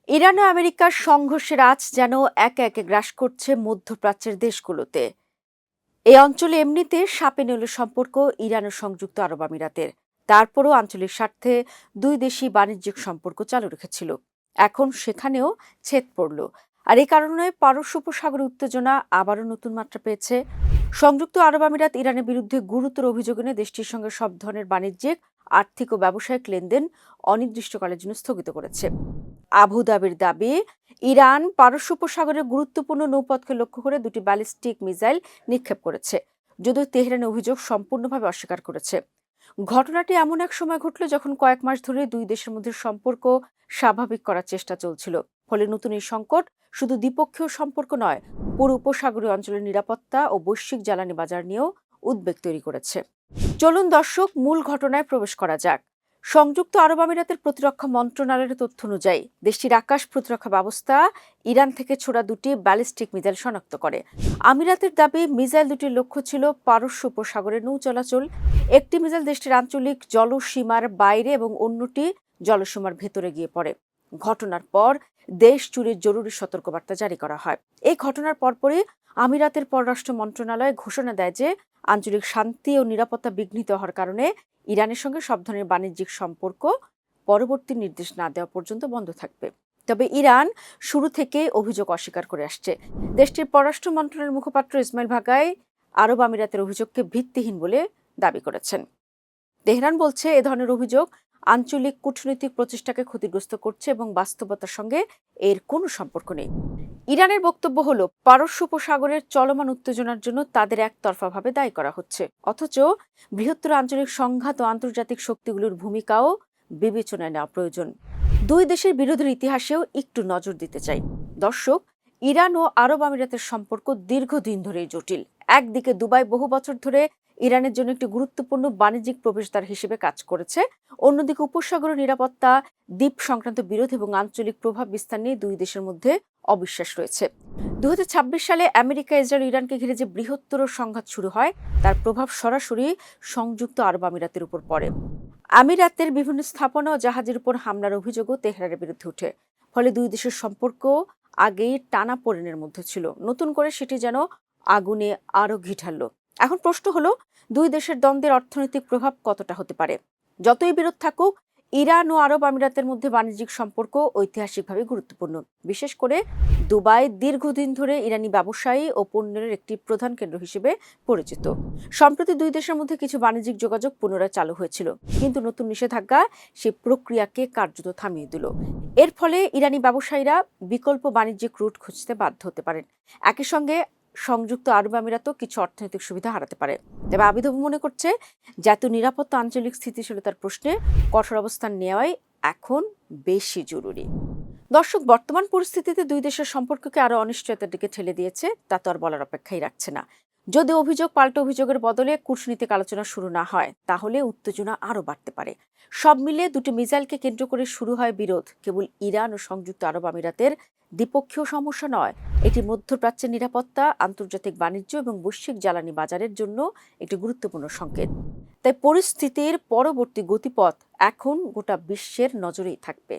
Iran ও আমেরিকার সংঘর্ষের আঁচ যেন একে একে গ্রাস করছে মধ্যপ্রাচ্যের দেশগুলোতে। এই অঞ্চলে এমনিতে সাপে নেউলে সম্পর্ক ইরান ও সংযুক্ত আরব আমিরাতের। তারপরও আঞ্চলিক স্বার্থে দুই দেশই বাণিজ্যিক সম্পর্ক চালু রেখেছিল। এখন সেখানেও ছেদ পড়ল। আর এই কারণে পারস্য উপসাগরে উত্তেজনা আবারও নতুন মাত্রা পেয়েছে। সংযুক্ত আরব আমিরাত ইরানের বিরুদ্ধে গুরুতর অভিযোগ এনে দেশটির সঙ্গে সব ধরনের বাণিজ্যিক, আর্থিক ও ব্যবসায়িক লেনদেন অনির্দিষ্টকালের জন্য স্থগিত করেছে। আবুধাবির দাবি, ইরান পারস্য উপসাগরের গুরুত্বপূর্ণ নৌপথকে লক্ষ্য করে দুটি ব্যালিস্টিক মিসাইল নিক্ষেপ করেছে, যদিও তেহরানের অভিযোগ সম্পূর্ণভাবে অস্বীকার করেছে। ঘটনাটি এমন এক সময় ঘটল যখন কয়েক মাস ধরে দুই দেশের মধ্যে সম্পর্ক স্বাভাবিক করার চেষ্টা চলছিল। ফলে নতুন এই সংকট শুধু দ্বিপক্ষীয় সম্পর্ক নয়, পুরো উপসাগরীয় অঞ্চলের নিরাপত্তা ও বৈশ্বিক জ্বালানি বাজার নিয়েও উদ্বেগ তৈরি করেছে। চলুন দর্শক, মূল ঘটনায় প্রবেশ করা যাক। সংযুক্ত আরব আমিরাতের প্রতিরক্ষা মন্ত্রণালয়ের তথ্য অনুযায়ী দেশটির আকাশ প্রতিরক্ষা ব্যবস্থা ইরান থেকে ছোড়া দুটি ব্যালিস্টিক মিসাইল শনাক্ত করে। আমিরাতের দাবি, মিসাইল দুটির লক্ষ্য ছিল পারস্য উপসাগরের নৌ চলাচল। একটি মিসাইল দেশটির আঞ্চলিক জলসীমার বাইরে এবং অন্যটি জলসীমার ভেতরে গিয়ে পড়ে। ঘটনার পর দেশ জুড়ে জরুরি সতর্কবার্তা জারি করা হয়। এই ঘটনার পরপরই আমিরাতের পররাষ্ট্র মন্ত্রণালয় ঘোষণা দেয় যে আঞ্চলিক শান্তি ও নিরাপত্তা বিঘ্নিত হওয়ার কারণে ইরানের সঙ্গে সব ধরনের বাণিজ্যিক সম্পর্ক পরবর্তী নির্দেশ না দেওয়া পর্যন্ত বন্ধ থাকবে। তবে ইরান শুরু থেকেই অভিযোগ অস্বীকার করে আসছে। দেশটির পররাষ্ট্র মন্ত্রণালয়ের মুখপাত্র ইসমাইল ভাগাই আরব আমিরাতের অভিযোগকে ভিত্তিহীন বলে দাবি করেছেন। তেহরান বলছে, এ ধরনের অভিযোগ আঞ্চলিক কূটনৈতিক প্রচেষ্টাকে ক্ষতিগ্রস্ত করছে এবং বাস্তবতার সঙ্গে এর কোনো সম্পর্ক নেই। ইরানের বক্তব্য হলো, পারস্য উপসাগরের চলমান উত্তেজনার জন্য তাদের একতরফাভাবে দায়ী করা হচ্ছে, অথচ বৃহত্তর আঞ্চলিক সংঘাত ও আন্তর্জাতিক শক্তিগুলোর ভূমিকাও বিবেচনায় নেওয়া প্রয়োজন। দুই দেশের বিরোধের ইতিহাসেও একটু নজর দিতে চাই। দর্শক, ইরান ও আরব আমিরাতের সম্পর্ক দীর্ঘদিন ধরেই জটিল। একদিকে দুবাই বহু বছর ধরে ইরানের জন্য একটি গুরুত্বপূর্ণ বাণিজ্যিক প্রবেশদ্বার হিসেবে কাজ করেছে। অন্যদিকে উপসাগরীয় নিরাপত্তা, দ্বীপ সংক্রান্ত বিরোধ এবং আঞ্চলিক প্রভাব বিস্তার নিয়ে দুই দেশের মধ্যে অবিশ্বাস রয়েছে। 2026 সালে আমেরিকা, ইসরায়েল, ইরানকে ঘিরে যে বৃহত্তর সংঘাত শুরু হয়, তার প্রভাব সরাসরি সংযুক্ত আরব আমিরাতের উপর পড়ে। আমিরাতের বিভিন্ন স্থাপনা ও জাহাজের উপর হামলার অভিযোগও তেহরানের বিরুদ্ধে ওঠে। ফলে দুই দেশের সম্পর্ক আগেই টানাপোড়েনের মধ্যে ছিল, নতুন করে সেটি যেন আগুনে আরো ঘি ঢালল। এখন প্রশ্ন হলো, দুই দেশের দ্বন্দ্বের অর্থনৈতিক প্রভাব কতটা হতে পারে? যতই বিরোধ থাকুক, ইরান ও আরব আমিরাতের মধ্যে বাণিজ্যিক সম্পর্ক ঐতিহাসিকভাবে গুরুত্বপূর্ণ। বিশেষ করে দুবাই দীর্ঘদিন ধরে ইরানি ব্যবসায়ী ও পণ্যের একটি প্রধান কেন্দ্র হিসেবে পরিচিত। সম্প্রতি দুই দেশের মধ্যে কিছু বাণিজ্যিক যোগাযোগ পুনরায় চালু হয়েছিল, কিন্তু নতুন নিষেধাজ্ঞা সেই প্রক্রিয়াকে কার্যত থামিয়ে দিল। এর ফলে ইরানি ব্যবসায়ীরা বিকল্প বাণিজ্যিক রুট খুঁজতে বাধ্য হতে পারেন। একই সঙ্গে সংযুক্ত আরব আমিরাতও কিছু অর্থনৈতিক সুবিধা হারাতে পারে। তবে আবিদব মনে করছে, জাতীয় নিরাপত্তা, আঞ্চলিক স্থিতিশীলতার প্রশ্নে কঠোর অবস্থান নেওয়াই এখন বেশি জরুরি। দর্শক, বর্তমান পরিস্থিতিতে দুই দেশের সম্পর্ককে আরো অনিশ্চয়তার দিকে ঠেলে দিয়েছে, তা তো আর বলার অপেক্ষাই রাখছে না। যদি অভিযোগ পাল্টা অভিযোগের বদলে কূটনৈতিক আলোচনা শুরু না হয়, তাহলে উত্তেজনা আরো বাড়তে পারে। সব মিলিয়ে দুটি মিসাইলকে কেন্দ্র করে শুরু হয় বিরোধ কেবল ইরান ও সংযুক্ত আরব আমিরাতের দ্বিপক্ষীয় সমস্যা নয়, এটি মধ্যপ্রাচ্যের নিরাপত্তা, আন্তর্জাতিক বাণিজ্য এবং বৈশ্বিক জ্বালানি বাজারের জন্য একটি গুরুত্বপূর্ণ সংকেত। তাই পরিস্থিতির পরবর্তী গতিপথ এখন গোটা বিশ্বের নজরেই থাকবে।